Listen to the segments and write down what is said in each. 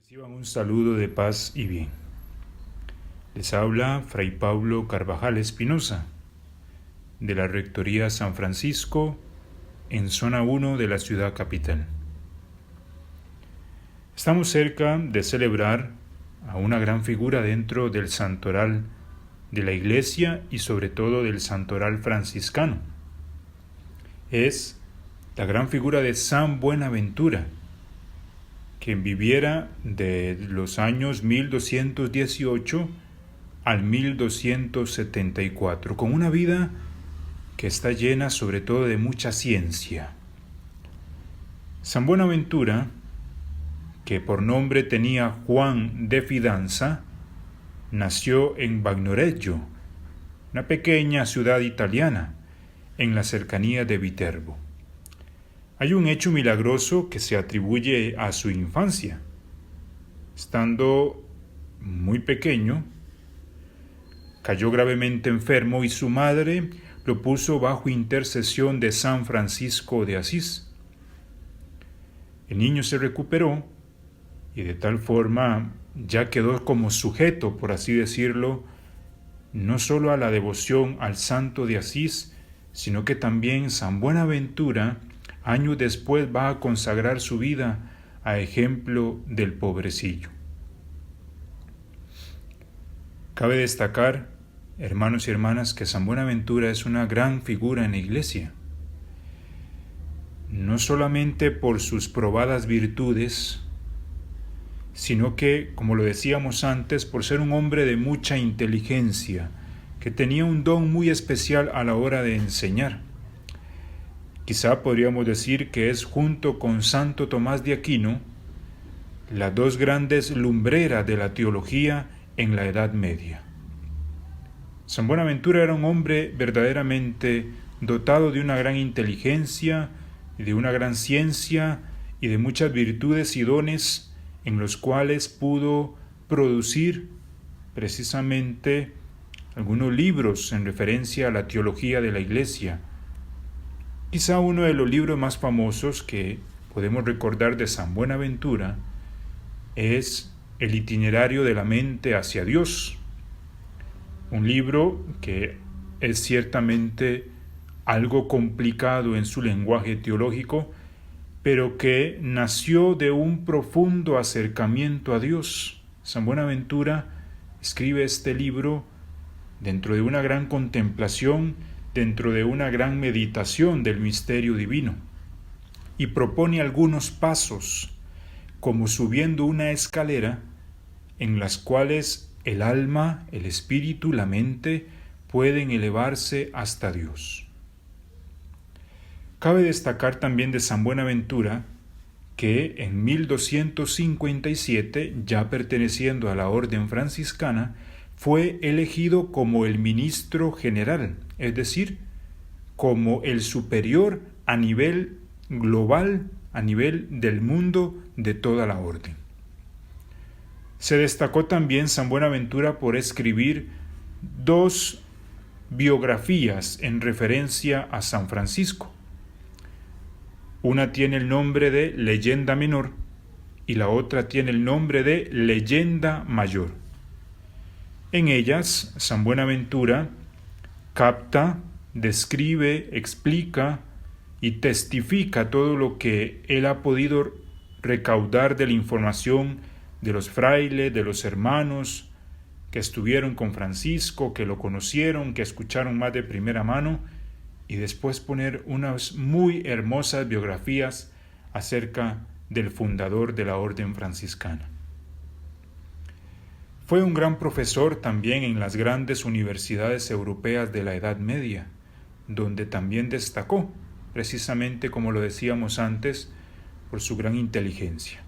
Reciban un saludo de paz y bien. Les habla Fray Pablo Carvajal Espinosa, de la Rectoría San Francisco, en Zona 1 de la ciudad capital. Estamos cerca de celebrar a una gran figura dentro del santoral de la Iglesia y sobre todo del santoral franciscano. Es la gran figura de San Buenaventura, quien viviera de los años 1218 al 1274, con una vida que está llena sobre todo de mucha ciencia. San Buenaventura, que por nombre tenía Juan de Fidanza, nació en Bagnoregio, una pequeña ciudad italiana en la cercanía de Viterbo. Hay un hecho milagroso que se atribuye a su infancia. Estando muy pequeño, cayó gravemente enfermo y su madre lo puso bajo intercesión de San Francisco de Asís. El niño se recuperó y de tal forma ya quedó como sujeto, por así decirlo, no solo a la devoción al santo de Asís, sino que también San Buenaventura años después va a consagrar su vida a ejemplo del pobrecillo. Cabe destacar, hermanos y hermanas, que San Buenaventura es una gran figura en la Iglesia, no solamente por sus probadas virtudes, sino que, como lo decíamos antes, por ser un hombre de mucha inteligencia, que tenía un don muy especial a la hora de enseñar. Quizá podríamos decir que es, junto con Santo Tomás de Aquino, las dos grandes lumbreras de la teología en la Edad Media. San Buenaventura era un hombre verdaderamente dotado de una gran inteligencia, de una gran ciencia y de muchas virtudes y dones en los cuales pudo producir precisamente algunos libros en referencia a la teología de la Iglesia. Quizá uno de los libros más famosos que podemos recordar de San Buenaventura es El itinerario de la mente hacia Dios, un libro que es ciertamente algo complicado en su lenguaje teológico, pero que nació de un profundo acercamiento a Dios. San Buenaventura escribe este libro dentro de una gran contemplación, dentro de una gran meditación del misterio divino, y propone algunos pasos, como subiendo una escalera, en las cuales el alma, el espíritu, la mente pueden elevarse hasta Dios. Cabe destacar también de San Buenaventura que en 1257, ya perteneciendo a la orden franciscana, fue elegido como el ministro general, es decir, como el superior a nivel global, a nivel del mundo de toda la orden. Se destacó también San Buenaventura por escribir dos biografías en referencia a San Francisco. Una tiene el nombre de Leyenda Menor y la otra tiene el nombre de Leyenda Mayor. En ellas, San Buenaventura capta, describe, explica y testifica todo lo que él ha podido recaudar de la información de los frailes, de los hermanos que estuvieron con Francisco, que lo conocieron, que escucharon más de primera mano, y después poner unas muy hermosas biografías acerca del fundador de la orden franciscana. Fue un gran profesor también en las grandes universidades europeas de la Edad Media, donde también destacó, precisamente como lo decíamos antes, por su gran inteligencia.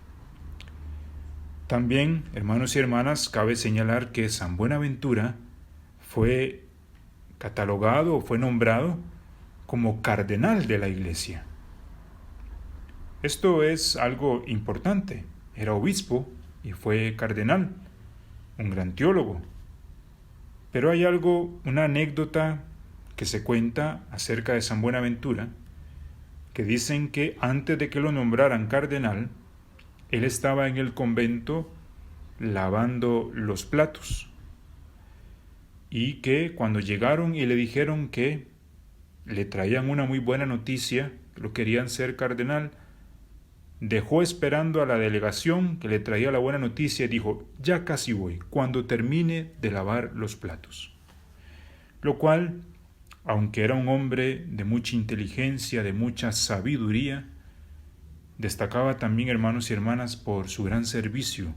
También, hermanos y hermanas, cabe señalar que San Buenaventura fue catalogado o fue nombrado como cardenal de la Iglesia. Esto es algo importante. Era obispo y fue cardenal, un gran teólogo. Pero hay una anécdota que se cuenta acerca de San Buenaventura, que dicen que antes de que lo nombraran cardenal, Él estaba en el convento lavando los platos y que cuando llegaron y le dijeron que le traían una muy buena noticia, que lo querían ser cardenal, dejó esperando a la delegación que le traía la buena noticia y dijo: ya casi voy, cuando termine de lavar los platos. Lo cual, aunque era un hombre de mucha inteligencia, de mucha sabiduría, destacaba también, hermanos y hermanas, por su gran servicio,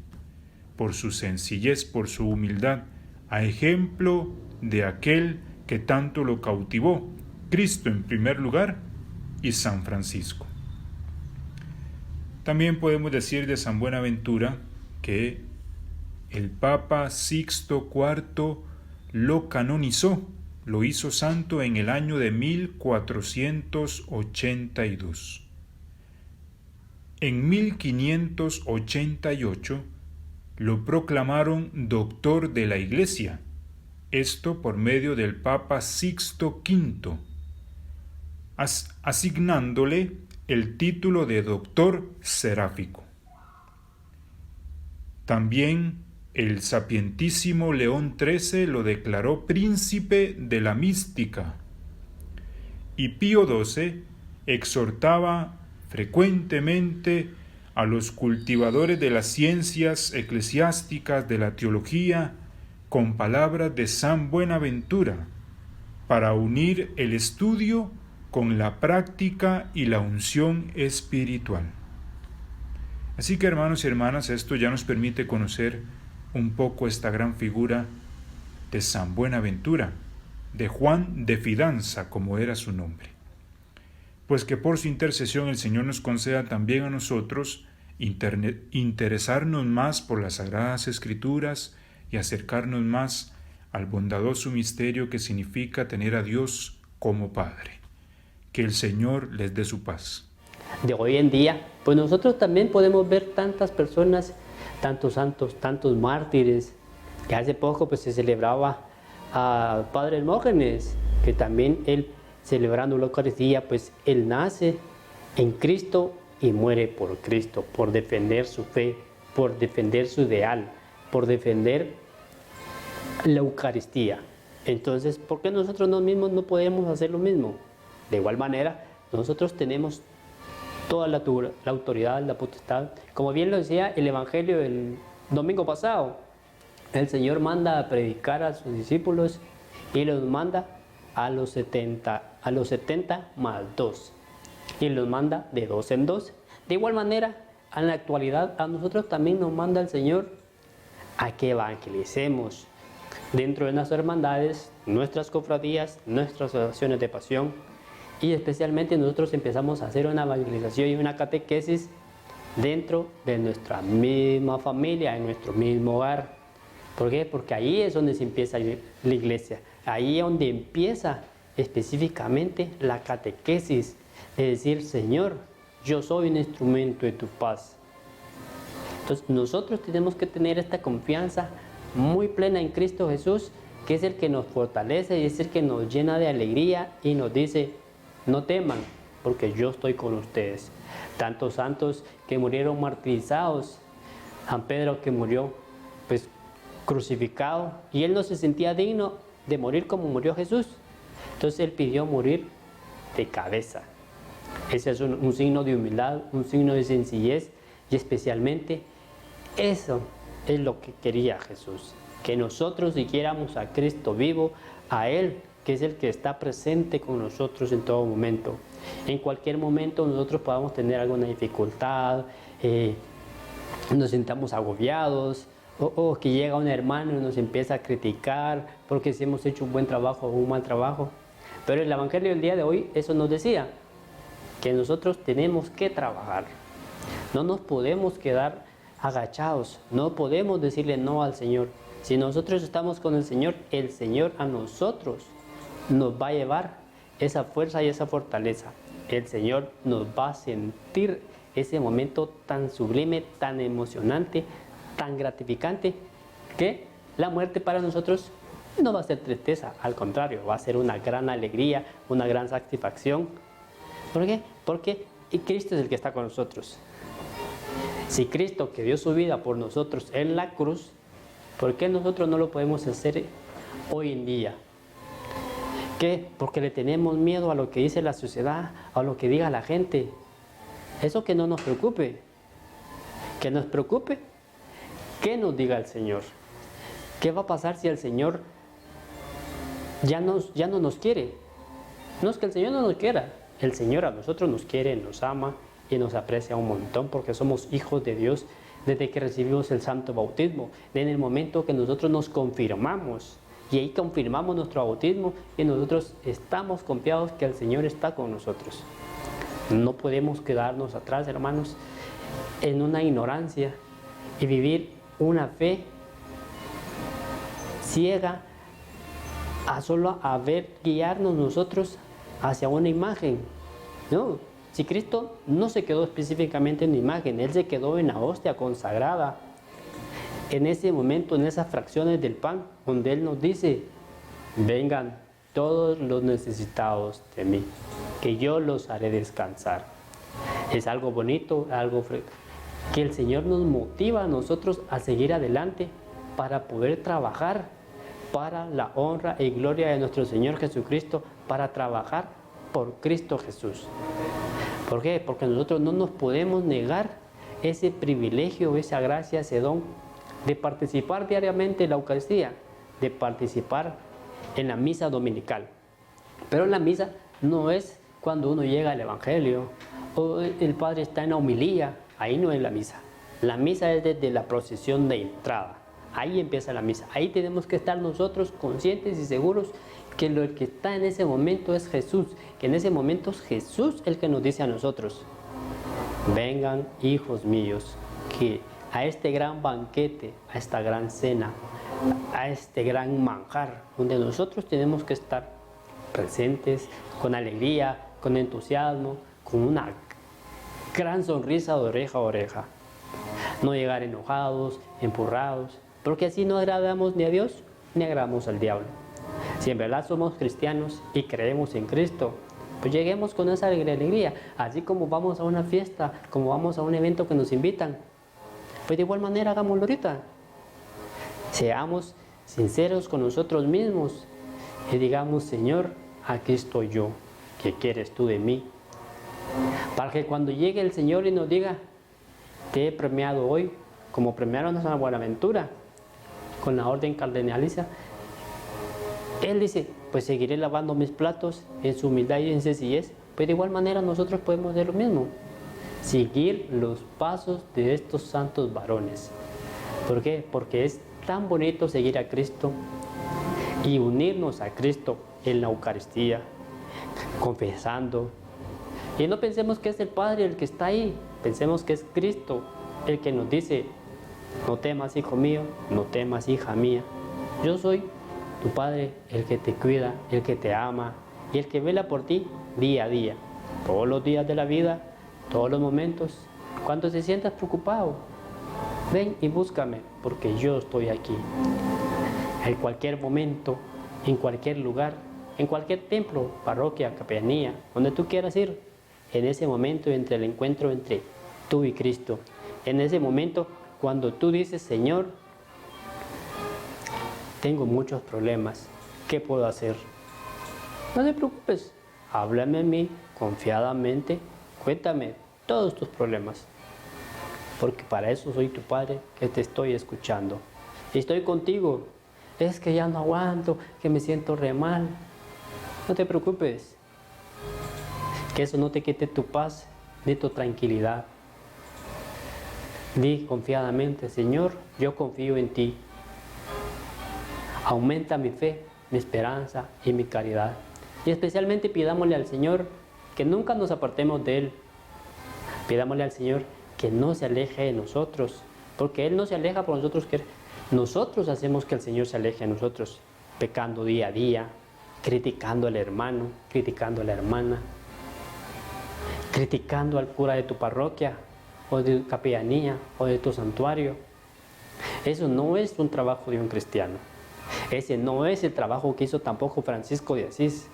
por su sencillez, por su humildad, a ejemplo de aquel que tanto lo cautivó, Cristo en primer lugar y San Francisco. También podemos decir de San Buenaventura que el Papa Sixto IV lo canonizó, lo hizo santo en el año de 1482. En 1588 lo proclamaron doctor de la Iglesia, esto por medio del Papa Sixto V, asignándole el título de doctor seráfico. También el sapientísimo León XIII lo declaró príncipe de la mística, y Pío XII exhortaba frecuentemente a los cultivadores de las ciencias eclesiásticas, de la teología, con palabras de San Buenaventura, para unir el estudio con la práctica y la unción espiritual. Así que, hermanos y hermanas, esto ya nos permite conocer un poco esta gran figura de San Buenaventura, de Juan de Fidanza, como era su nombre. Pues que por su intercesión el Señor nos conceda también a nosotros interesarnos más por las Sagradas Escrituras y acercarnos más al bondadoso misterio que significa tener a Dios como Padre. Que el Señor les dé su paz. De hoy en día, pues nosotros también podemos ver tantas personas, tantos santos, tantos mártires, que hace poco pues se celebraba a Padre Hermógenes, que también él, celebrando la Eucaristía, pues él nace en Cristo y muere por Cristo, por defender su fe, por defender su ideal, por defender la Eucaristía. Entonces, ¿por qué nosotros mismos no podemos hacer lo mismo? De igual manera, nosotros tenemos toda la autoridad, la potestad. Como bien lo decía el Evangelio del domingo pasado, el Señor manda a predicar a sus discípulos y los manda a los 70 más 2. Y los manda de 2 en 2. De igual manera, en la actualidad, a nosotros también nos manda el Señor a que evangelicemos dentro de nuestras hermandades, nuestras cofradías, nuestras asociaciones de pasión. Y especialmente nosotros empezamos a hacer una evangelización y una catequesis dentro de nuestra misma familia, en nuestro mismo hogar. ¿Por qué? Porque ahí es donde se empieza la iglesia. Ahí es donde empieza específicamente la catequesis. Es decir, Señor, yo soy un instrumento de tu paz. Entonces nosotros tenemos que tener esta confianza muy plena en Cristo Jesús, que es el que nos fortalece y es el que nos llena de alegría y nos dice: no teman, porque yo estoy con ustedes. Tantos santos que murieron martirizados, San Pedro que murió pues crucificado, y él no se sentía digno de morir como murió Jesús. Entonces él pidió morir de cabeza. Ese es un signo de humildad, un signo de sencillez, y especialmente eso es lo que quería Jesús, que nosotros siguiéramos a Cristo vivo, a Él, que es el que está presente con nosotros en todo momento. En cualquier momento nosotros podamos tener alguna dificultad, nos sintamos agobiados, o que llega un hermano y nos empieza a criticar porque si hemos hecho un buen trabajo o un mal trabajo. Pero el Evangelio del día de hoy eso nos decía, que nosotros tenemos que trabajar. No nos podemos quedar agachados, no podemos decirle no al Señor. Si nosotros estamos con el Señor a nosotros nos va a llevar esa fuerza y esa fortaleza. El Señor nos va a sentir ese momento tan sublime, tan emocionante, tan gratificante, que la muerte para nosotros no va a ser tristeza, al contrario, va a ser una gran alegría, una gran satisfacción. ¿Por qué? Porque Cristo es el que está con nosotros. Si Cristo, que dio su vida por nosotros en la cruz, ¿por qué nosotros no lo podemos hacer hoy en día? ¿Qué? Porque le tenemos miedo a lo que dice la sociedad, a lo que diga la gente. Eso que no nos preocupe. Que nos preocupe, ¿qué nos diga el Señor? ¿Qué va a pasar si el Señor ya no nos quiere? No es que el Señor no nos quiera. El Señor a nosotros nos quiere, nos ama y nos aprecia un montón porque somos hijos de Dios desde que recibimos el santo bautismo. En el momento que nosotros nos confirmamos y ahí confirmamos nuestro bautismo y nosotros estamos confiados que el Señor está con nosotros. No podemos quedarnos atrás, hermanos, en una ignorancia y vivir una fe ciega a solo guiarnos nosotros hacia una imagen. No, si Cristo no se quedó específicamente en una imagen, Él se quedó en la hostia consagrada, en ese momento, en esas fracciones del pan, donde Él nos dice: vengan todos los necesitados de mí, que yo los haré descansar. Es algo bonito, algo que el Señor nos motiva a nosotros a seguir adelante para poder trabajar para la honra y gloria de nuestro Señor Jesucristo, para trabajar por Cristo Jesús. ¿Por qué? Porque nosotros no nos podemos negar ese privilegio, esa gracia, ese don de participar diariamente en la Eucaristía, de participar en la misa dominical. Pero la misa no es cuando uno llega al Evangelio o el Padre está en la homilía. Ahí no es la misa. La misa es desde la procesión de entrada. Ahí empieza la misa. Ahí tenemos que estar nosotros conscientes y seguros que lo que está en ese momento es Jesús. Que en ese momento es Jesús el que nos dice a nosotros: vengan, hijos míos, que a este gran banquete, a esta gran cena, a este gran manjar, donde nosotros tenemos que estar presentes, con alegría, con entusiasmo, con una gran sonrisa de oreja a oreja. No llegar enojados, empurrados, porque así no agradamos ni a Dios ni agradamos al diablo. Si en verdad somos cristianos y creemos en Cristo, pues lleguemos con esa alegría. Así como vamos a una fiesta, como vamos a un evento que nos invitan, pues de igual manera hagámoslo ahorita. Seamos sinceros con nosotros mismos y digamos: Señor, aquí estoy yo, ¿qué quieres tú de mí? Para que cuando llegue el Señor y nos diga: te he premiado hoy, como premiaron a San Buenaventura con la orden cardenalicia, Él dice: pues seguiré lavando mis platos en su humildad y en sencillez. Pues de igual manera nosotros podemos hacer lo mismo, seguir los pasos de estos santos varones. ¿Por qué? Porque es tan bonito seguir a Cristo y unirnos a Cristo en la Eucaristía, confesando. Y no pensemos que es el Padre el que está ahí, pensemos que es Cristo el que nos dice: no temas, hijo mío, no temas, hija mía. Yo soy tu Padre, el que te cuida, el que te ama y el que vela por ti día a día, todos los días de la vida, todos los momentos. Cuando te sientas preocupado, ven y búscame, porque yo estoy aquí. En cualquier momento, en cualquier lugar, en cualquier templo, parroquia, capellanía, donde tú quieras ir, en ese momento entre el encuentro entre tú y Cristo, en ese momento cuando tú dices: Señor, tengo muchos problemas, ¿qué puedo hacer? No te preocupes, háblame a mí confiadamente, cuéntame todos tus problemas, porque para eso soy tu Padre, que te estoy escuchando y estoy contigo. Es que ya no aguanto, que me siento re mal. No te preocupes, que eso no te quite tu paz ni tu tranquilidad. Di confiadamente: Señor, yo confío en ti. Aumenta mi fe, mi esperanza y mi caridad. Y especialmente pidámosle al Señor que nunca nos apartemos de Él. Pidámosle al Señor que no se aleje de nosotros, porque Él no se aleja por nosotros, que nosotros hacemos que el Señor se aleje de nosotros, pecando día a día, criticando al hermano, criticando a la hermana, criticando al cura de tu parroquia, o de tu capellanía, o de tu santuario. Eso no es un trabajo de un cristiano. Ese no es el trabajo que hizo tampoco Francisco de Asís.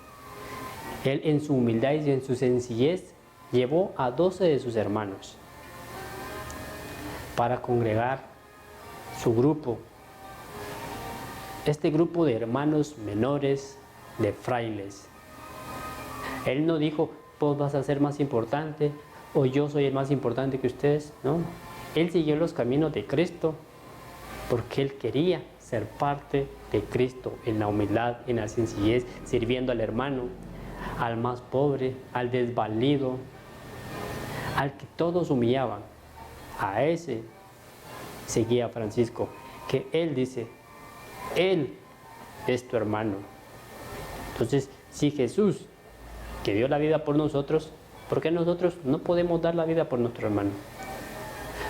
Él, en su humildad y en su sencillez, llevó a 12 de sus hermanos. para congregar su grupo. Este grupo de hermanos menores, de frailes. Él no dijo, vos vas a ser más importante o yo soy el más importante que ustedes, no. Él siguió los caminos de Cristo porque él quería ser parte de Cristo en la humildad, en la sencillez, sirviendo al hermano, al más pobre, al desvalido, al que todos humillaban. A ese seguía Francisco, que él dice, él es tu hermano. Entonces, si Jesús, que dio la vida por nosotros, ¿por qué nosotros no podemos dar la vida por nuestro hermano?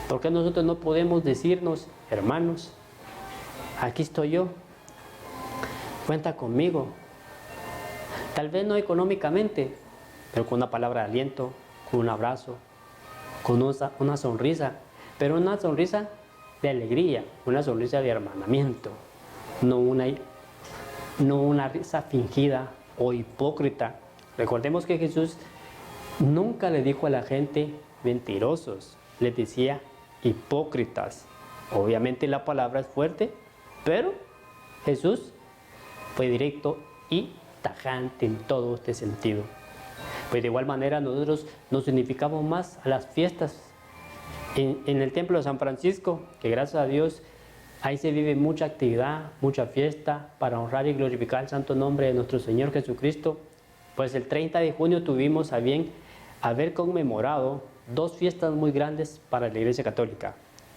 ¿Por qué nosotros no podemos decirnos, hermanos, aquí estoy yo, cuenta conmigo? Tal vez no económicamente, pero con una palabra de aliento, con un abrazo, con una sonrisa, pero una sonrisa de alegría, una sonrisa de hermanamiento, no una risa fingida o hipócrita. Recordemos que Jesús nunca le dijo a la gente mentirosos, les decía hipócritas. Obviamente la palabra es fuerte, pero Jesús fue directo y tajante en todo este sentido. Pues de igual manera nosotros nos unificamos más a las fiestas en el templo de San Francisco, que gracias a Dios ahí se vive mucha actividad, mucha fiesta para honrar y glorificar el santo nombre de nuestro Señor Jesucristo. Pues el 30 de junio tuvimos a bien haber conmemorado dos fiestas muy grandes para la Iglesia Católica,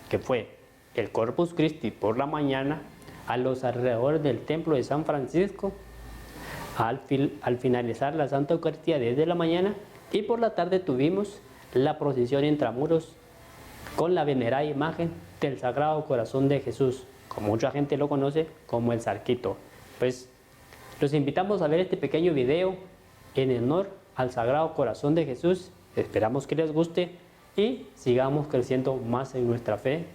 que fue el Corpus Christi por la mañana a los alrededores del templo de San Francisco, al finalizar la Santa Eucaristía desde la mañana, y por la tarde tuvimos la procesión intramuros con la venerada imagen del Sagrado Corazón de Jesús, como mucha gente lo conoce como el Zarquito. Pues los invitamos a ver este pequeño video en honor al Sagrado Corazón de Jesús. Esperamos que les guste y sigamos creciendo más en nuestra fe.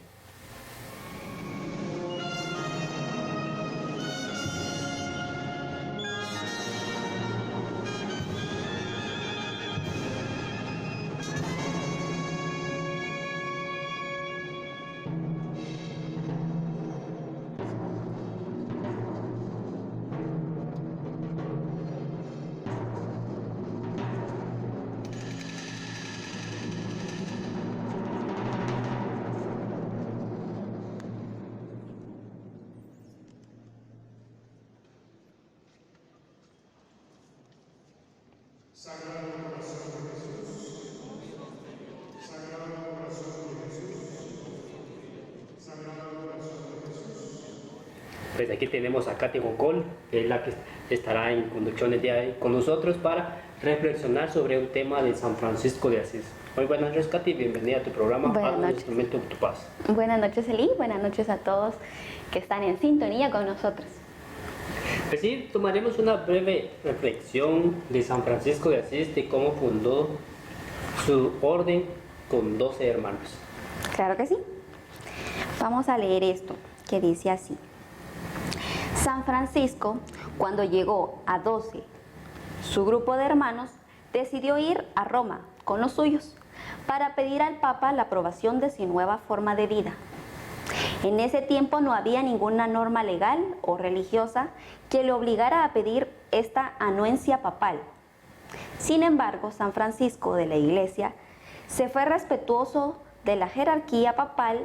Sagrado Corazón de Jesús, Sagrado Corazón de Jesús, Sagrado Corazón de Jesús. Pues aquí tenemos a Katy Gocol, que es la que estará en conducción el día de hoy con nosotros para reflexionar sobre un tema de San Francisco de Asís. Muy buenas noches, Katy, bienvenida a tu programa. Buenas noches. Instrumento de tu paz. Buenas noches, Eli. Buenas noches a todos que están en sintonía con nosotros. Pues sí, tomaremos una breve reflexión de San Francisco de Asís, de cómo fundó su orden con 12 hermanos. Claro que sí. Vamos a leer esto, que dice así. San Francisco, cuando llegó a 12, su grupo de hermanos decidió ir a Roma con los suyos para pedir al Papa la aprobación de su nueva forma de vida. En ese tiempo no había ninguna norma legal o religiosa que le obligara a pedir esta anuencia papal. Sin embargo, San Francisco de la Iglesia se fue respetuoso de la jerarquía papal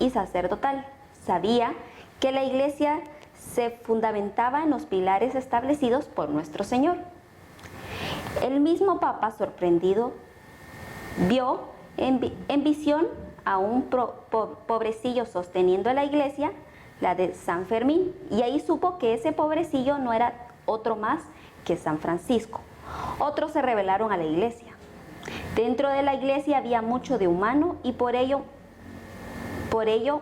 y sacerdotal. Sabía que la Iglesia se fundamentaba en los pilares establecidos por nuestro Señor. El mismo Papa, sorprendido, vio en visión a un pobrecillo sosteniendo a la iglesia, la de San Fermín, y ahí supo que ese pobrecillo no era otro más que San Francisco. Otros se rebelaron a la iglesia. Dentro de la iglesia había mucho de humano y por ello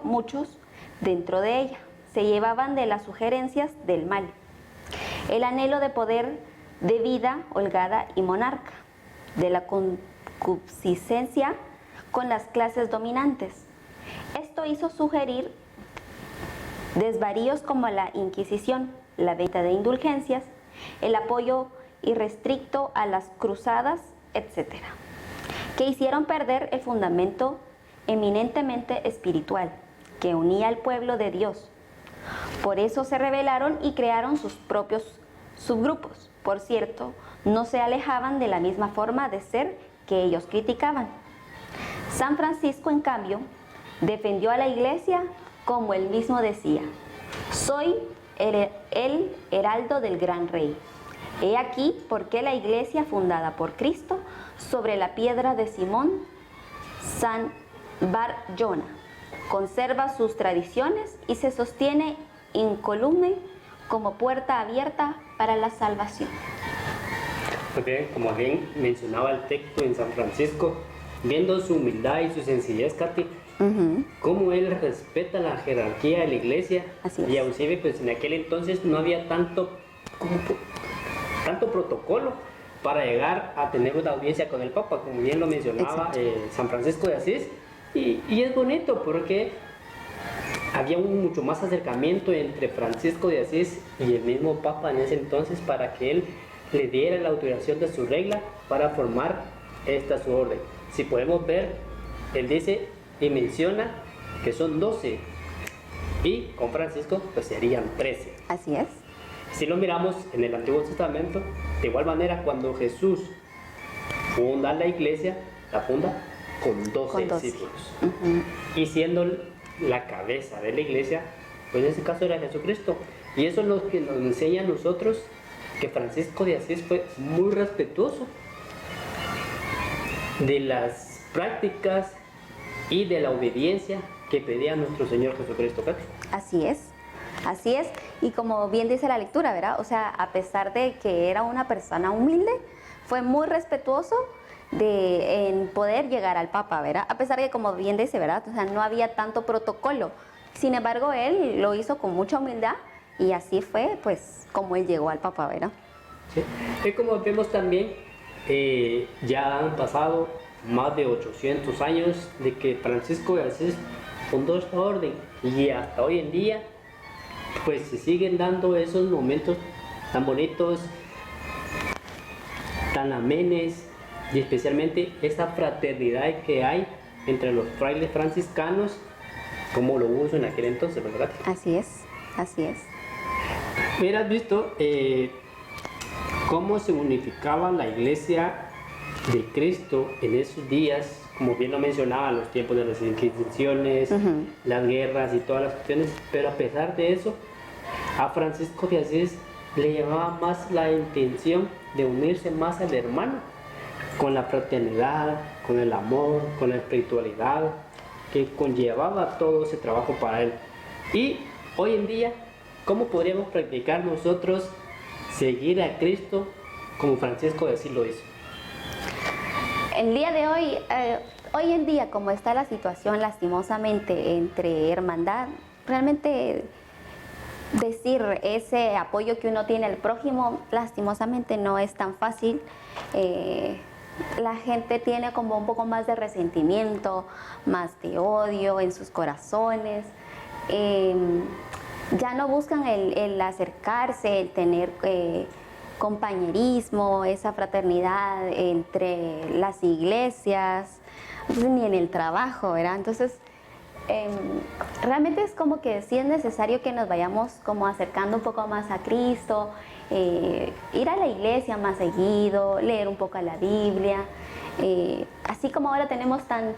muchos dentro de ella se llevaban de las sugerencias del mal, el anhelo de poder, de vida holgada y monarca, de la concupiscencia con las clases dominantes. Esto hizo sugerir desvaríos como la Inquisición, la venta de indulgencias, el apoyo irrestricto a las cruzadas, etc., que hicieron perder el fundamento eminentemente espiritual, que unía al pueblo de Dios. Por eso se rebelaron y crearon sus propios subgrupos. Por cierto, no se alejaban de la misma forma de ser que ellos criticaban. San Francisco, en cambio, defendió a la Iglesia como él mismo decía: soy el heraldo del gran rey. He aquí por qué la Iglesia fundada por Cristo sobre la piedra de Simón San Bar-Jona conserva sus tradiciones y se sostiene incolume como puerta abierta para la salvación. Pues bien, como bien mencionaba el texto en San Francisco, viendo su humildad y su sencillez, Katy, cómo él respeta la jerarquía de la Iglesia. Así es. Y inclusive pues en aquel entonces no había tanto protocolo para llegar a tener una audiencia con el Papa, como bien lo mencionaba San Francisco de Asís. Y es bonito porque había mucho más acercamiento entre Francisco de Asís y el mismo Papa en ese entonces, para que él le diera la autorización de su regla para formar esta su orden. Si podemos ver, él dice y menciona que son 12 y con Francisco pues serían 13. Así es. Si lo miramos en el Antiguo Testamento, de igual manera cuando Jesús funda la iglesia, la funda con 12 discípulos. Y siendo la cabeza de la iglesia, pues en ese caso era Jesucristo. Y eso es lo que nos enseña a nosotros, que Francisco de Asís fue muy respetuoso de las prácticas y de la obediencia que pedía nuestro Señor Jesucristo. Así es. Así es, y como bien dice la lectura, ¿verdad? O sea, a pesar de que era una persona humilde, fue muy respetuoso en poder llegar al Papa, ¿verdad? A pesar de que, como bien dice, ¿verdad? O sea, no había tanto protocolo. Sin embargo, él lo hizo con mucha humildad y así fue, pues, como él llegó al Papa, ¿verdad? Sí. Y como vemos también, ya han pasado más de 800 años de que Francisco de Asís fundó esta orden, y hasta hoy en día pues se siguen dando esos momentos tan bonitos, tan amenes, y especialmente esa fraternidad que hay entre los frailes franciscanos, como lo hubo en aquel entonces, ¿verdad? Así es, así es. Hubieras visto cómo se unificaba la iglesia de Cristo en esos días, como bien lo mencionaba, los tiempos de las inquisiciones, las guerras y todas las cuestiones, pero a pesar de eso, a Francisco de Asís le llamaba más la intención de unirse más al hermano, con la fraternidad, con el amor, con la espiritualidad que conllevaba todo ese trabajo para él. Y hoy en día, ¿cómo podríamos practicar nosotros seguir a Cristo como Francisco de Asís lo hizo? El día de hoy, hoy en día, como está la situación lastimosamente entre hermandad, realmente decir ese apoyo que uno tiene al prójimo, lastimosamente no es tan fácil. La gente tiene como un poco más de resentimiento, más de odio en sus corazones. Ya no buscan el acercarse, el tener compañerismo, esa fraternidad entre las iglesias, ni en el trabajo, ¿verdad? Entonces, realmente es como que sí es necesario que nos vayamos como acercando un poco más a Cristo, ir a la iglesia más seguido, leer un poco la Biblia, así como ahora tenemos tan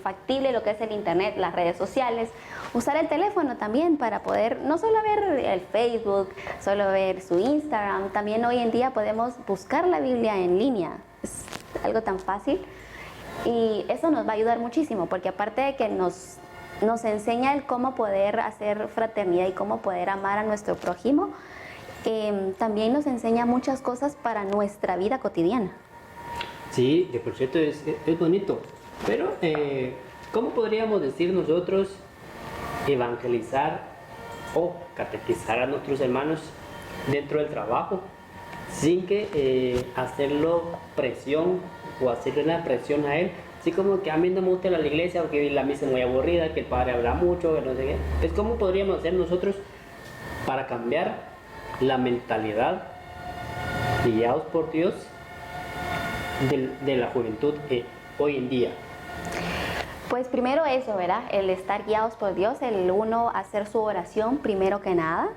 factible lo que es el internet, las redes sociales, usar el teléfono también para poder no solo ver el Facebook, solo ver su Instagram, también hoy en día podemos buscar la Biblia en línea, es algo tan fácil y eso nos va a ayudar muchísimo, porque aparte de que nos enseña el cómo poder hacer fraternidad y cómo poder amar a nuestro prójimo, también nos enseña muchas cosas para nuestra vida cotidiana. Sí, de por cierto es bonito, pero ¿cómo podríamos decir nosotros evangelizar o catequizar a nuestros hermanos dentro del trabajo sin que hacerlo presión o hacerle una presión a él? Así como que a mí no me gusta ir a la iglesia porque la misa es muy aburrida, que el padre habla mucho, que no sé qué. Es como podríamos hacer nosotros para cambiar la mentalidad guiados por Dios de la juventud hoy en día. Pues primero eso, ¿verdad? El estar guiados por Dios, el uno hacer su oración primero que nada.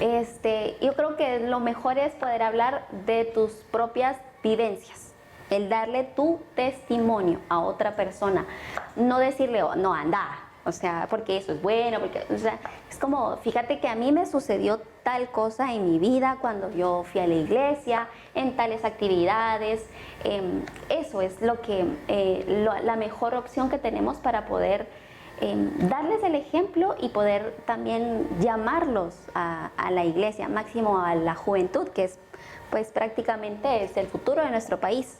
Yo creo que lo mejor es poder hablar de tus propias vivencias, el darle tu testimonio a otra persona, no decirle, oh, no, anda, o sea, porque eso es bueno, porque, o sea, es como, fíjate que a mí me sucedió tal cosa en mi vida cuando yo fui a la iglesia, en tales actividades. Eso es lo que, la mejor opción que tenemos para poder darles el ejemplo y poder también llamarlos a la iglesia, máximo a la juventud, que es, pues prácticamente es el futuro de nuestro país.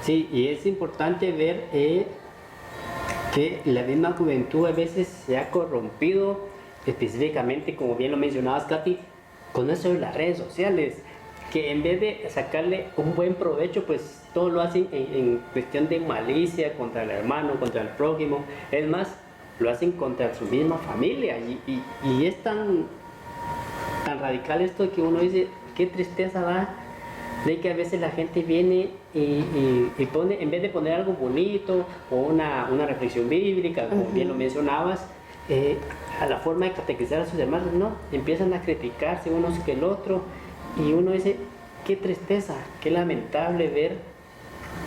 Sí, y es importante ver que la misma juventud a veces se ha corrompido, específicamente, como bien lo mencionabas, Katy, con eso de las redes sociales, que en vez de sacarle un buen provecho, pues todo lo hacen en cuestión de malicia contra el hermano, contra el prójimo. Es más, lo hacen contra su misma familia, y es tan radical esto que uno dice, qué tristeza da de que a veces la gente viene y pone, en vez de poner algo bonito o una reflexión bíblica, como bien lo mencionabas, a la forma de catequizar a sus hermanos, no, empiezan a criticarse unos que el otro, y uno dice, qué tristeza, qué lamentable ver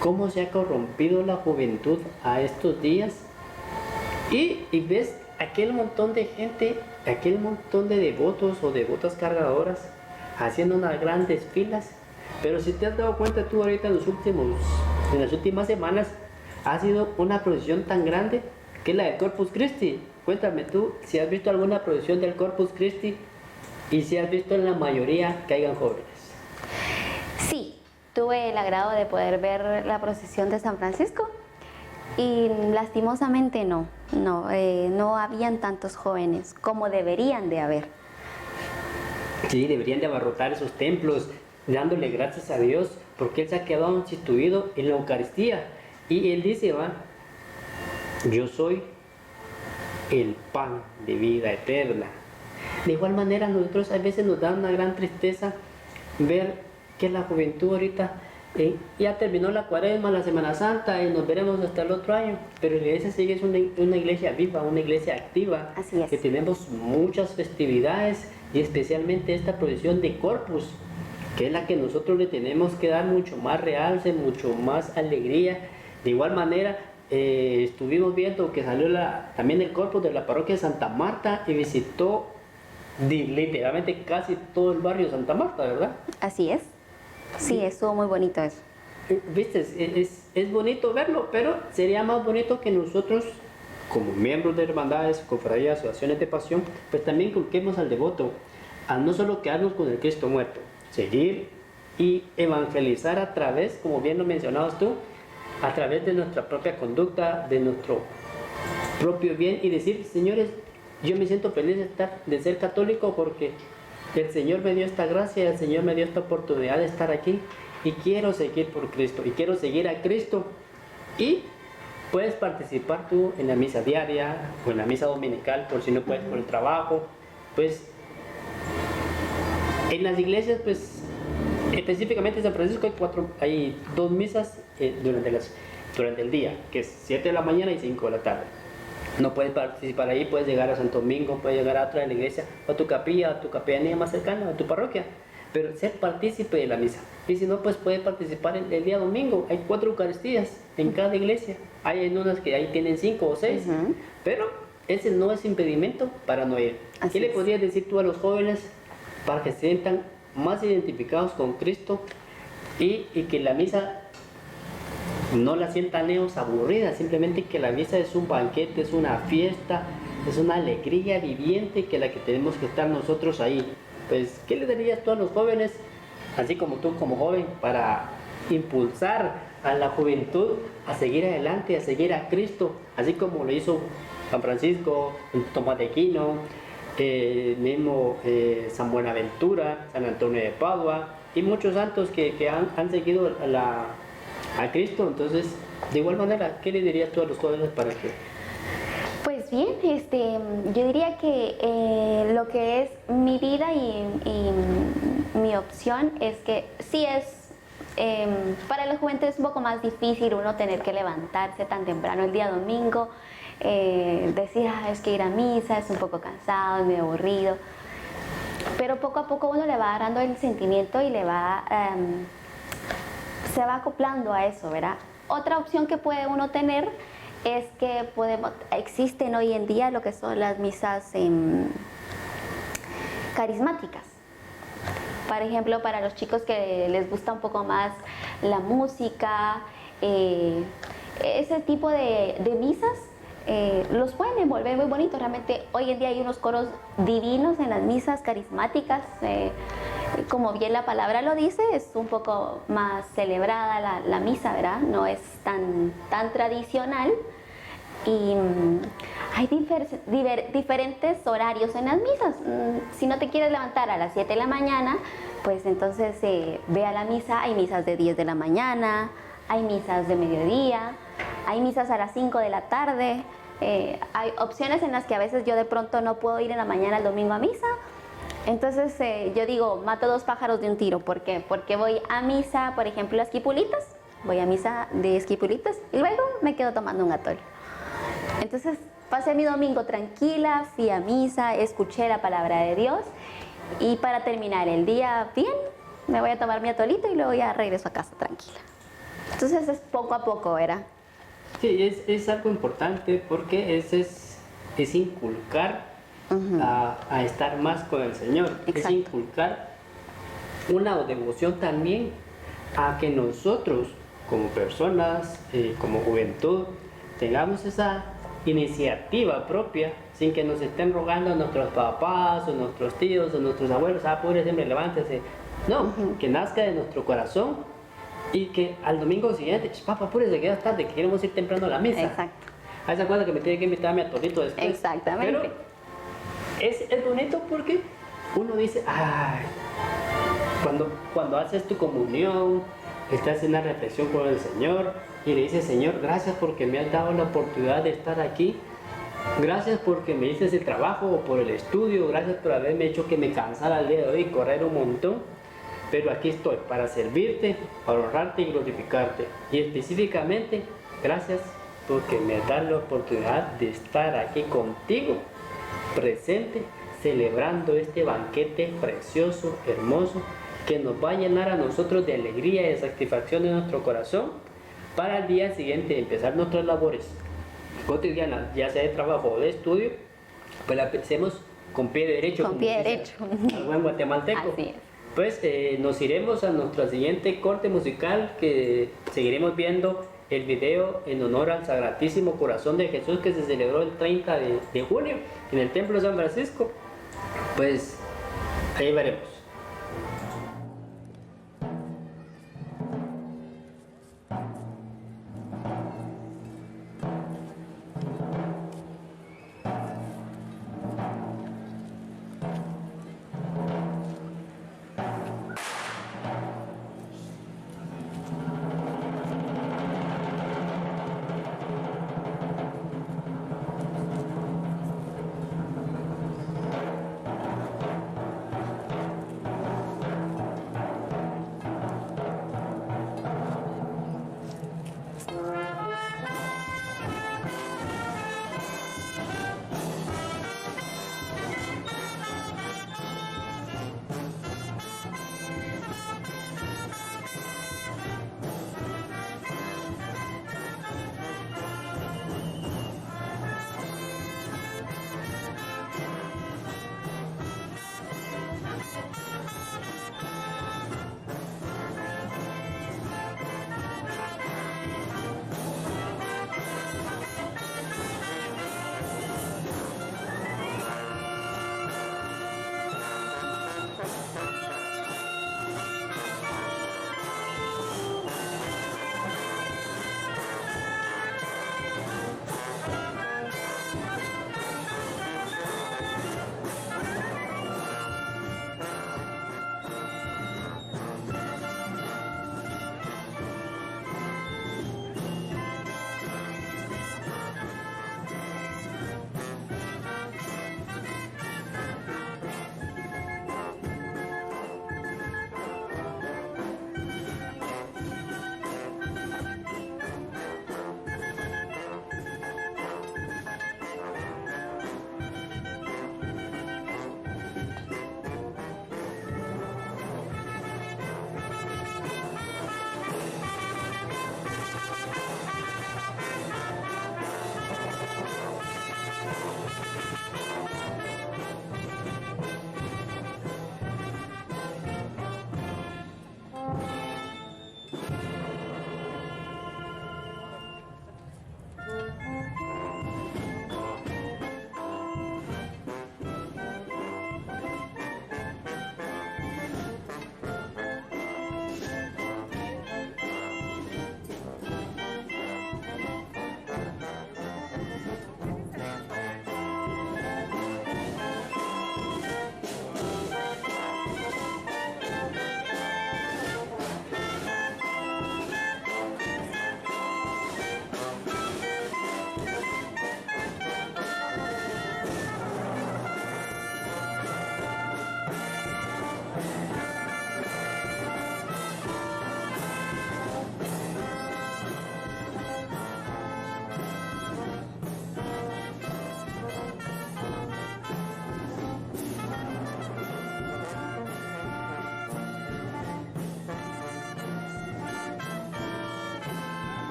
cómo se ha corrompido la juventud a estos días, y ves aquel montón de gente, aquel montón de devotos o devotas cargadoras haciendo unas grandes filas. Pero si te has dado cuenta tú ahorita en las últimas semanas, ha sido una procesión tan grande que es la del Corpus Christi. Cuéntame tú si has visto alguna procesión del Corpus Christi y si has visto en la mayoría que hayan jóvenes. Sí, tuve el agrado de poder ver la procesión de San Francisco y lastimosamente no habían tantos jóvenes como deberían de haber. Sí, deberían de abarrotar esos templos, dándole gracias a Dios, porque Él se ha quedado instituido en la Eucaristía. Y Él dice, yo soy el pan de vida eterna. De igual manera, nosotros a veces nos da una gran tristeza ver que la juventud ahorita ya terminó la Cuaresma, la Semana Santa, y nos veremos hasta el otro año, pero la iglesia sigue es una iglesia viva, una iglesia activa. Así es. Que tenemos muchas festividades, y especialmente esta procesión de Corpus, que es la que nosotros le tenemos que dar mucho más realce, mucho más alegría. De igual manera, estuvimos viendo que salió también el Corpus de la parroquia de Santa Marta y visitó literalmente casi todo el barrio de Santa Marta, ¿verdad? Así es. Sí, estuvo muy bonito eso. Viste, es bonito verlo, pero sería más bonito que nosotros, como miembros de hermandades, cofradías, asociaciones de pasión, pues también inculquemos al devoto a no solo quedarnos con el Cristo muerto, seguir y evangelizar a través, como bien lo mencionabas tú, a través de nuestra propia conducta, de nuestro propio bien, y decir, señores, yo me siento feliz de ser católico porque el Señor me dio esta gracia, el Señor me dio esta oportunidad de estar aquí, y quiero seguir por Cristo, y quiero seguir a Cristo. Y puedes participar tú en la misa diaria o en la misa dominical, por si no puedes por el trabajo. Pues en las iglesias, pues específicamente en San Francisco hay dos misas durante el día, que es 7 de la mañana y 5 de la tarde. No puedes participar ahí, puedes llegar a Santo Domingo, puedes llegar a otra de la iglesia, o a tu capilla, a tu capellanía más cercana, a tu parroquia, pero ser partícipe de la misa. Y si no, pues puedes participar el día domingo. Hay 4 Eucaristías en cada iglesia. Hay en unas que ahí tienen 5 o 6, pero ese no es impedimento para no ir. Así ¿Qué le es. podrías decir tú a los jóvenes para que se sientan más identificados con Cristo y que la misa no la sientan ellos aburrida, simplemente que la misa es un banquete, es una fiesta, es una alegría viviente, que la que tenemos que estar nosotros ahí? Pues, ¿qué le dirías tú a los jóvenes, así como tú como joven, para impulsar a la juventud a seguir adelante, a seguir a Cristo, así como lo hizo San Francisco, Tomás de Aquino, mismo San Buenaventura, San Antonio de Padua y muchos santos que han seguido a Cristo? Entonces, de igual manera, ¿qué le dirías tú a los jóvenes para que? Pues bien, yo diría que lo que es mi vida y mi opción es que sí es Para los juventud es un poco más difícil uno tener que levantarse tan temprano el día domingo, decir, es que ir a misa es un poco cansado, es muy aburrido. Pero poco a poco uno le va agarrando el sentimiento y se va acoplando a eso, ¿verdad? Otra opción que puede uno tener es que existen hoy en día lo que son las misas carismáticas. Por ejemplo, para los chicos que les gusta un poco más la música, ese tipo de misas los pueden envolver muy bonitos. Realmente hoy en día hay unos coros divinos en las misas carismáticas. Como bien la palabra lo dice, es un poco más celebrada la misa, ¿verdad? No es tan tradicional. Y hay diferentes horarios en las misas. Si no te quieres levantar a las 7 de la mañana, pues entonces ve a la misa. Hay misas de 10 de la mañana, hay misas de mediodía, hay misas a las 5 de la tarde. Hay opciones en las que a veces yo de pronto no puedo ir en la mañana el domingo a misa. Entonces yo digo, mato dos pájaros de un tiro. ¿Por qué? Porque voy a misa, por ejemplo, a Esquipulitas. Voy a misa de Esquipulitas y luego me quedo tomando un atole. Entonces pasé mi domingo tranquila, fui a misa, escuché la palabra de Dios y para terminar el día bien, me voy a tomar mi atolito y luego ya regreso a casa tranquila. Entonces es poco a poco, ¿verdad? Sí, es algo importante porque es inculcar a estar más con el Señor. Exacto. Es inculcar una devoción también a que nosotros como personas, como juventud, tengamos esa iniciativa propia sin que nos estén rogando nuestros papás o nuestros tíos o nuestros abuelos, pobre, siempre levántese. No, que nazca de nuestro corazón y que al domingo siguiente, papá, apúrese, que ya es tarde, que queremos ir temprano a la misa. Exacto. ¿Se acuerda que me tiene que invitar a mi atolito después? Exactamente. Pero es bonito porque uno dice, cuando haces tu comunión, estás en una reflexión con el Señor y le dices, Señor, gracias porque me has dado la oportunidad de estar aquí. Gracias porque me hiciste el trabajo o por el estudio. Gracias por haberme hecho que me cansara el día de hoy y correr un montón. Pero aquí estoy para servirte, para honrarte y glorificarte. Y específicamente, gracias porque me das la oportunidad de estar aquí contigo, presente, celebrando este banquete precioso, hermoso, que nos va a llenar a nosotros de alegría y de satisfacción en nuestro corazón para el día siguiente empezar nuestras labores cotidianas, ya sea de trabajo o de estudio, pues la hacemos con pie derecho. Con pie derecho. Al buen guatemalteco. Así es. Pues nos iremos a nuestra siguiente corte musical, que seguiremos viendo el video en honor al Sagratísimo Corazón de Jesús que se celebró el 30 de junio en el Templo de San Francisco. Pues ahí veremos.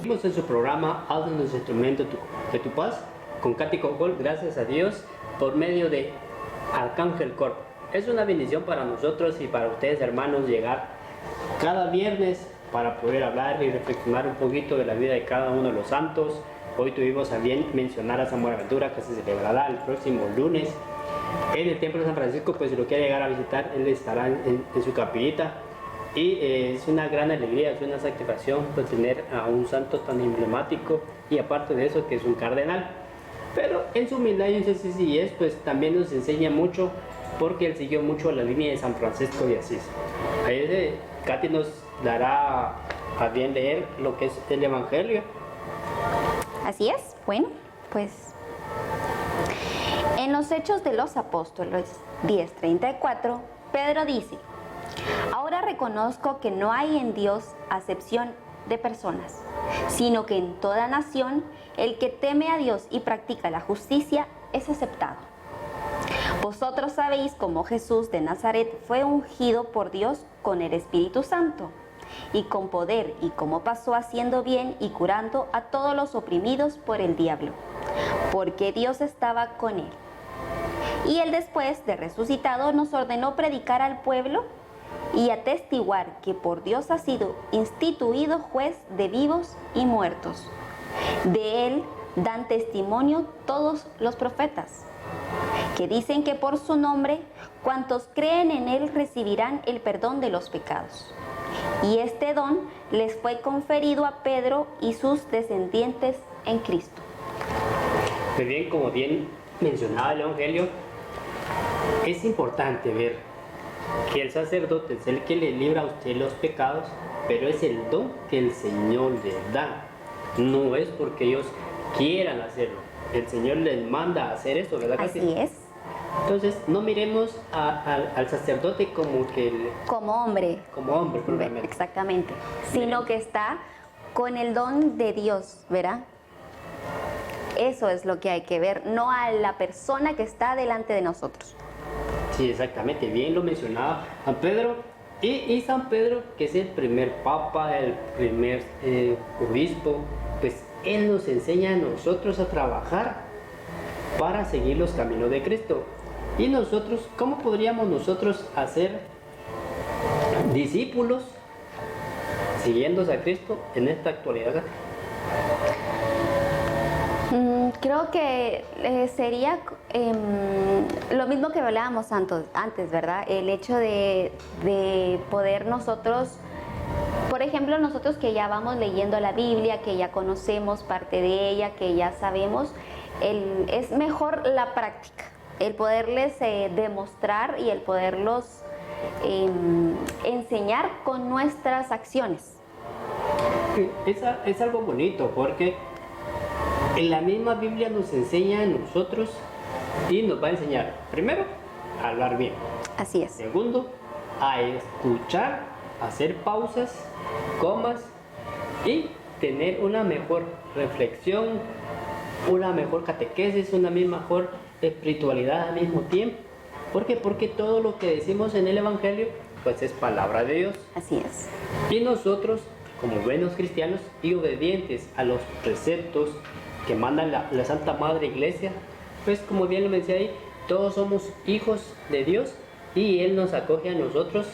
Estamos en su programa Haznos los instrumentos de tu paz con Katy Cocol, gracias a Dios, por medio de Arcángel Corp. Es una bendición para nosotros y para ustedes, hermanos, llegar cada viernes para poder hablar y reflexionar un poquito de la vida de cada uno de los santos. Hoy tuvimos a bien mencionar a San Buenaventura, que se celebrará el próximo lunes en el Templo de San Francisco. Pues si lo quiere llegar a visitar, él estará en su capillita. Y es una gran alegría, es una satisfacción pues, tener a un santo tan emblemático y aparte de eso que es un cardenal. Pero en su humildad y en su sencillez pues también nos enseña mucho porque él siguió mucho la línea de San Francisco de Asís. Ahí Katy nos dará a bien leer lo que es el Evangelio. Así es. Bueno, pues en los Hechos de los Apóstoles 10:34, Pedro dice: ahora reconozco que no hay en Dios acepción de personas, sino que en toda nación el que teme a Dios y practica la justicia es aceptado. Vosotros sabéis cómo Jesús de Nazaret fue ungido por Dios con el Espíritu Santo y con poder, y cómo pasó haciendo bien y curando a todos los oprimidos por el diablo, porque Dios estaba con él. Y él, después de resucitado, nos ordenó predicar al pueblo y atestiguar que por Dios ha sido instituido juez de vivos y muertos. De él dan testimonio todos los profetas, que dicen que por su nombre cuantos creen en él recibirán el perdón de los pecados. Y este don les fue conferido a Pedro y sus descendientes en Cristo. Muy bien, como bien mencionaba el Evangelio, es importante ver que el sacerdote es el que le libra a usted los pecados, pero es el don que el Señor les da. No es porque ellos quieran hacerlo. El Señor les manda a hacer eso, ¿verdad? Así es. Entonces, no miremos al sacerdote como que... Como hombre. Como hombre, probablemente. Exactamente. Sino que está con el don de Dios, ¿verdad? Eso es lo que hay que ver, no a la persona que está delante de nosotros. Sí, exactamente, bien lo mencionaba San Pedro. Y San Pedro, que es el primer papa, el primer obispo, pues él nos enseña a nosotros a trabajar para seguir los caminos de Cristo. Y nosotros, ¿cómo podríamos nosotros hacer discípulos siguiendo a Cristo en esta actualidad? Creo que sería lo mismo que hablábamos antes, ¿verdad? El hecho de poder nosotros, por ejemplo, nosotros que ya vamos leyendo la Biblia, que ya conocemos parte de ella, que ya sabemos, es mejor la práctica, el poderles demostrar y el poderlos enseñar con nuestras acciones. Es algo bonito porque en la misma Biblia nos enseña a nosotros y nos va a enseñar, primero, a hablar bien. Así es. Segundo, a escuchar, a hacer pausas, comas y tener una mejor reflexión, una mejor catequesis, una mejor espiritualidad al mismo tiempo. ¿Por qué? Porque todo lo que decimos en el Evangelio pues es palabra de Dios. Así es. Y nosotros, como buenos cristianos y obedientes a los preceptos que manda la Santa Madre Iglesia, pues como bien lo decía ahí, todos somos hijos de Dios y Él nos acoge a nosotros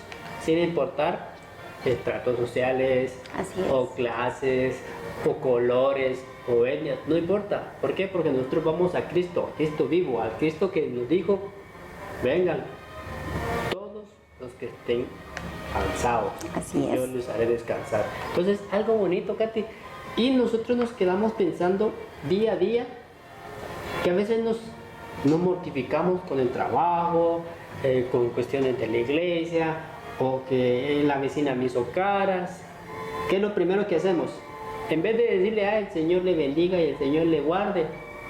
sin importar estratos sociales, o clases, o colores, o etnias, no importa. ¿Por qué? Porque nosotros vamos a Cristo vivo, al Cristo que nos dijo: vengan todos los que estén cansados, Así es. yo les haré descansar. Entonces, algo bonito, Katy. Y nosotros nos quedamos pensando día a día que a veces nos mortificamos con el trabajo, con cuestiones de la iglesia, o que la vecina me hizo caras. ¿Qué es lo primero que hacemos? En vez de decirle: el Señor le bendiga y el Señor le guarde,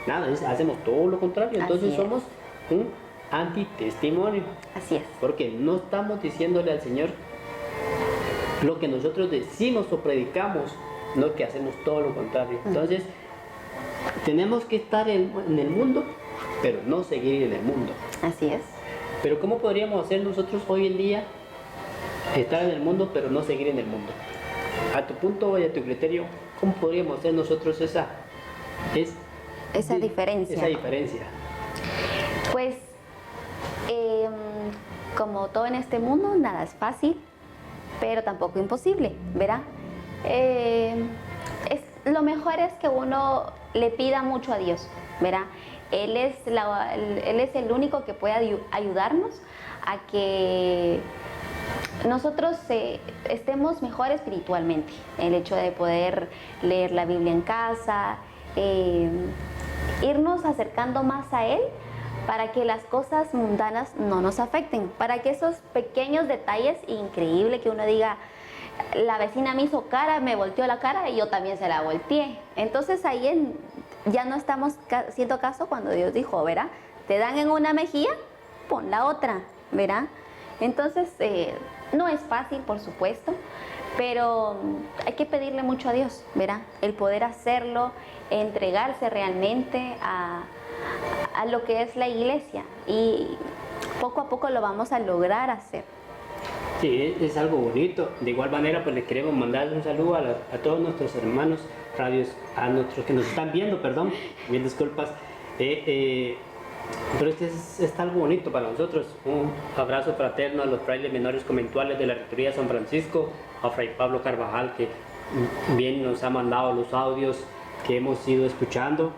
nada, hacemos todo lo contrario. Entonces somos un antitestimonio. Así es. Porque no estamos diciéndole al Señor lo que nosotros decimos o predicamos, no que hacemos todo lo contrario. Entonces, tenemos que estar en el mundo, pero no seguir en el mundo. Así es. Pero ¿cómo podríamos hacer nosotros hoy en día estar en el mundo, pero no seguir en el mundo? A tu punto y a tu criterio, ¿cómo podríamos hacer nosotros esa diferencia? Esa diferencia. Pues, como todo en este mundo, nada es fácil, pero tampoco imposible, ¿verdad? Lo mejor es que uno le pida mucho a Dios, ¿verdad? Él es el único que puede ayudarnos a que nosotros estemos mejor espiritualmente. El hecho de poder leer la Biblia en casa, irnos acercando más a Él para que las cosas mundanas no nos afecten, para que esos pequeños detalles, increíble que uno diga, la vecina me hizo cara, me volteó la cara y yo también se la volteé. Entonces ahí ya no estamos haciendo caso cuando Dios dijo, ¿verdad? Te dan en una mejilla, pon la otra, ¿verdad? Entonces no es fácil, por supuesto, pero hay que pedirle mucho a Dios, ¿verdad? El poder hacerlo, entregarse realmente a lo que es la iglesia, y poco a poco lo vamos a lograr hacer. Sí, es algo bonito. De igual manera, pues les queremos mandar un saludo a todos nuestros hermanos radios, a nuestros que nos están viendo, perdón, mil disculpas. Pero es algo bonito para nosotros. Un abrazo fraterno a los frailes menores conventuales de la Rectoría de San Francisco, a Fray Pablo Carvajal, que bien nos ha mandado los audios que hemos ido escuchando,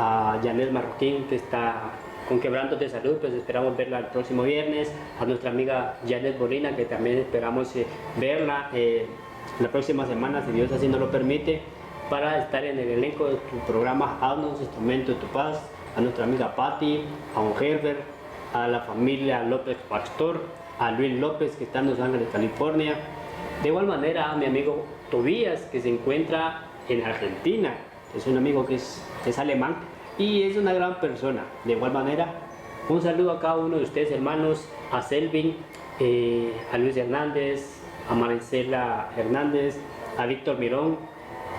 a Janet Marroquín, que está con quebrantos de salud, pues esperamos verla el próximo viernes, a nuestra amiga Janet Bolina, que también esperamos verla la próxima semana, si Dios así nos lo permite, para estar en el elenco de tu programa Haznos Instrumento de tu Paz, a nuestra amiga Patti, a don Herbert, a la familia López Pastor, a Luis López, que está en Los Ángeles, California. De igual manera a mi amigo Tobías, que se encuentra en Argentina, es un amigo que es alemán y es una gran persona. De igual manera, un saludo a cada uno de ustedes, hermanos, a Selvin, a Luis Hernández, a Maricela Hernández, a Víctor Mirón,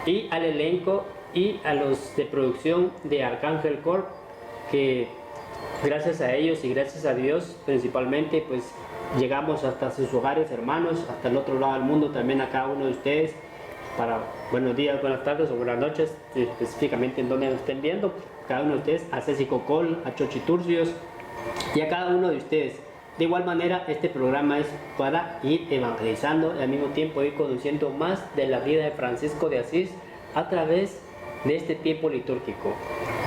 y al elenco y a los de producción de Arcángel Corp, que gracias a ellos y gracias a Dios principalmente, pues llegamos hasta sus hogares, hermanos, hasta el otro lado del mundo, también a cada uno de ustedes, para buenos días, buenas tardes o buenas noches, específicamente en donde nos estén viendo, cada uno de ustedes, a Ceci Cocol, a Chochi Turcios y a cada uno de ustedes. De igual manera, este programa es para ir evangelizando y al mismo tiempo ir conociendo más de la vida de Francisco de Asís a través de este tiempo litúrgico.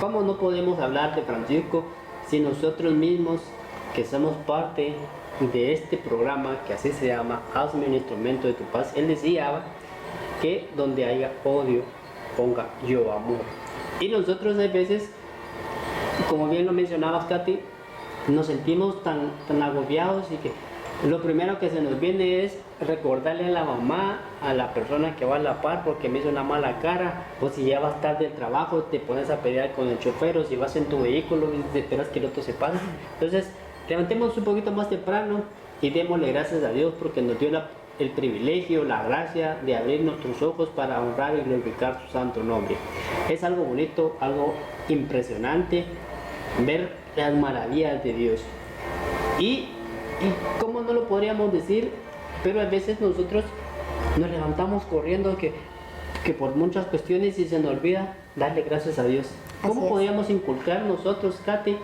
¿Cómo no podemos hablar de Francisco si nosotros mismos, que somos parte de este programa, que así se llama, Hazme un instrumento de tu paz? Él decía que donde haya odio, ponga yo amor. Y nosotros a veces, como bien lo mencionabas, Katy, nos sentimos tan agobiados y que lo primero que se nos viene es recordarle a la mamá, a la persona que va a la par porque me hizo una mala cara, o si ya vas tarde del trabajo te pones a pelear con el chofer, o si vas en tu vehículo y te esperas que el otro se pase. Entonces levantemos un poquito más temprano y démosle gracias a Dios porque nos dio el privilegio, la gracia de abrir nuestros ojos para honrar y glorificar su santo nombre. Es algo bonito, algo impresionante ver las maravillas de Dios. Y cómo no lo podríamos decir, pero a veces nosotros nos levantamos corriendo que por muchas cuestiones y se nos olvida darle gracias a Dios. ¿Cómo podríamos inculcar nosotros, Katy,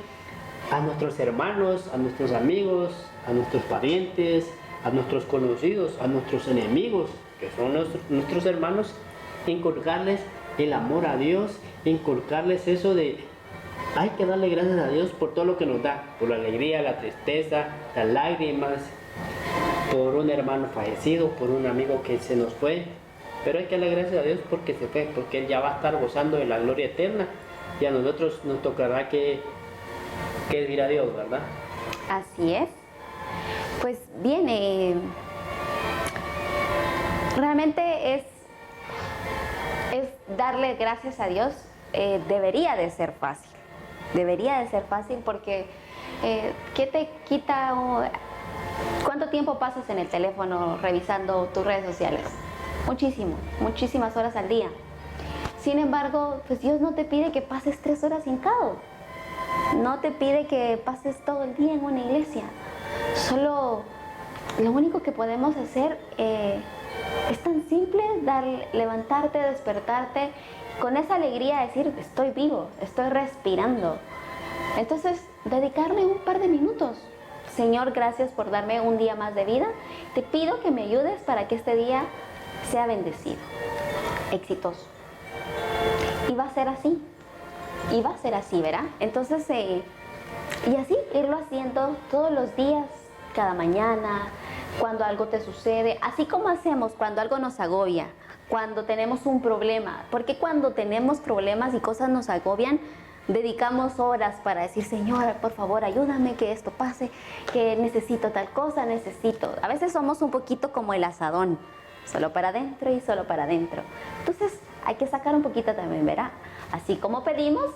a nuestros hermanos, a nuestros amigos, a nuestros parientes, a nuestros conocidos, a nuestros enemigos, que son nuestros hermanos, inculcarles el amor a Dios, inculcarles eso de hay que darle gracias a Dios por todo lo que nos da, por la alegría, la tristeza, las lágrimas, por un hermano fallecido, por un amigo que se nos fue, pero hay que darle gracias a Dios porque se fue, porque Él ya va a estar gozando de la gloria eterna y a nosotros nos tocará que dirá Dios, ¿verdad? Así es. Pues bien, realmente es darle gracias a Dios, debería de ser fácil. Debería de ser fácil porque ¿qué te quita? ¿Cuánto tiempo pasas en el teléfono revisando tus redes sociales? Muchísimo, muchísimas horas al día. Sin embargo, pues Dios no te pide que pases 3 horas hincado. No te pide que pases todo el día en una iglesia. Solo lo único que podemos hacer Es tan simple levantarte, despertarte, con esa alegría decir, estoy vivo, estoy respirando. Entonces, dedicarme un par de minutos. Señor, gracias por darme un día más de vida. Te pido que me ayudes para que este día sea bendecido, exitoso. Y va a ser así. Y va a ser así, ¿verdad? Entonces, y así irlo haciendo todos los días, cada mañana, cuando algo te sucede, así como hacemos cuando algo nos agobia, cuando tenemos un problema, porque cuando tenemos problemas y cosas nos agobian, dedicamos horas para decir, Señor, por favor, ayúdame que esto pase, que necesito tal cosa, necesito. A veces somos un poquito como el asadón, solo para adentro y solo para adentro. Entonces, hay que sacar un poquito también, ¿verdad? Así como pedimos,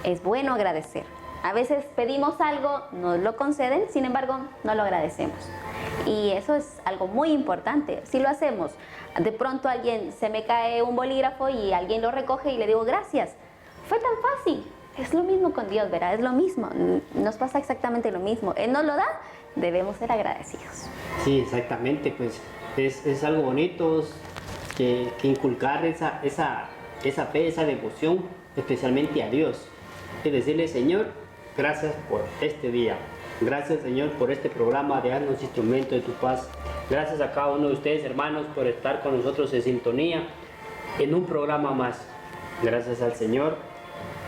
es bueno agradecer. A veces pedimos algo, nos lo conceden, sin embargo, no lo agradecemos. Y eso es algo muy importante. Si lo hacemos, de pronto se me cae un bolígrafo y alguien lo recoge y le digo gracias. Fue tan fácil. Es lo mismo con Dios, ¿verdad? Es lo mismo. Nos pasa exactamente lo mismo. Él nos lo da, debemos ser agradecidos. Sí, exactamente. Pues es algo bonito que inculcar esa fe, esa devoción, especialmente a Dios. Y decirle, Señor, gracias por este día. Gracias, Señor, por este programa de Haznos Instrumento de tu Paz. Gracias a cada uno de ustedes, hermanos, por estar con nosotros en sintonía en un programa más. Gracias al Señor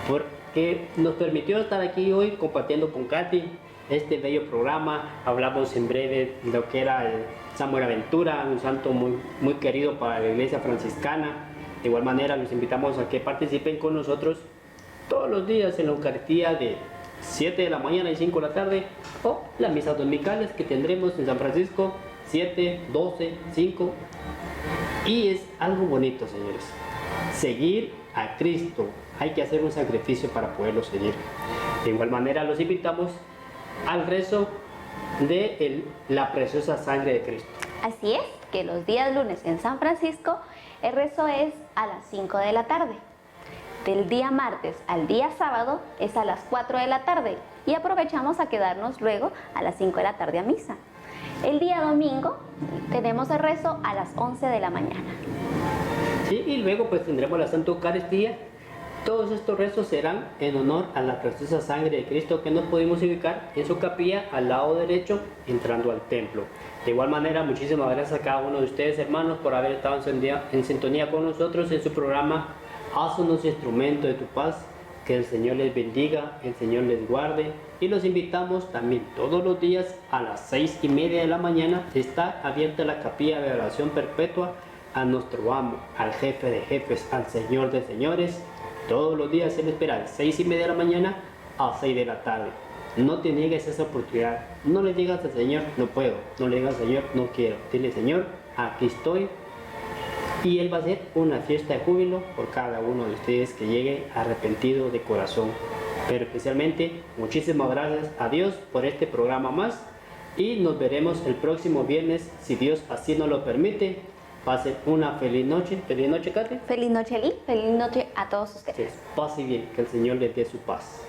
porque nos permitió estar aquí hoy compartiendo con Katy este bello programa. Hablamos en breve de lo que era San Buenaventura, un santo muy querido para la iglesia franciscana. De igual manera, los invitamos a que participen con nosotros todos los días en la Eucaristía de 7 de la mañana y 5 de la tarde, o las misas dominicales que tendremos en San Francisco, 7, 12, 5. Y es algo bonito, señores. Seguir a Cristo. Hay que hacer un sacrificio para poderlo seguir. De igual manera, los invitamos al rezo de la preciosa sangre de Cristo. Así es, que los días lunes en San Francisco, el rezo es a las 5 de la tarde. Del día martes al día sábado es a las 4 de la tarde y aprovechamos a quedarnos luego a las 5 de la tarde a misa. El día domingo tenemos el rezo a las 11 de la mañana. Sí, y luego pues tendremos la Santa Eucaristía. Todos estos rezos serán en honor a la preciosa sangre de Cristo que nos pudimos ubicar en su capilla al lado derecho entrando al templo. De igual manera, muchísimas gracias a cada uno de ustedes, hermanos, por haber estado en sintonía con nosotros en su programa Haznos Instrumento de tu Paz. Que el Señor les bendiga, el Señor les guarde, y los invitamos también todos los días a las 6:30 de la mañana. Está abierta la capilla de oración perpetua a nuestro amo, al jefe de jefes, al Señor de señores. Todos los días se le espera de 6:30 de la mañana a 6 de la tarde. No te niegues esa oportunidad. No le digas al Señor, no puedo. No le digas al Señor, no quiero. Dile, Señor, aquí estoy. Y Él va a hacer una fiesta de júbilo por cada uno de ustedes que llegue arrepentido de corazón. Pero especialmente, muchísimas gracias a Dios por este programa más. Y nos veremos el próximo viernes, si Dios así nos lo permite. Pasen una feliz noche. Feliz noche, Katy. Feliz noche, Eli. Feliz noche a todos ustedes. Paz y bien, que el Señor les dé su paz.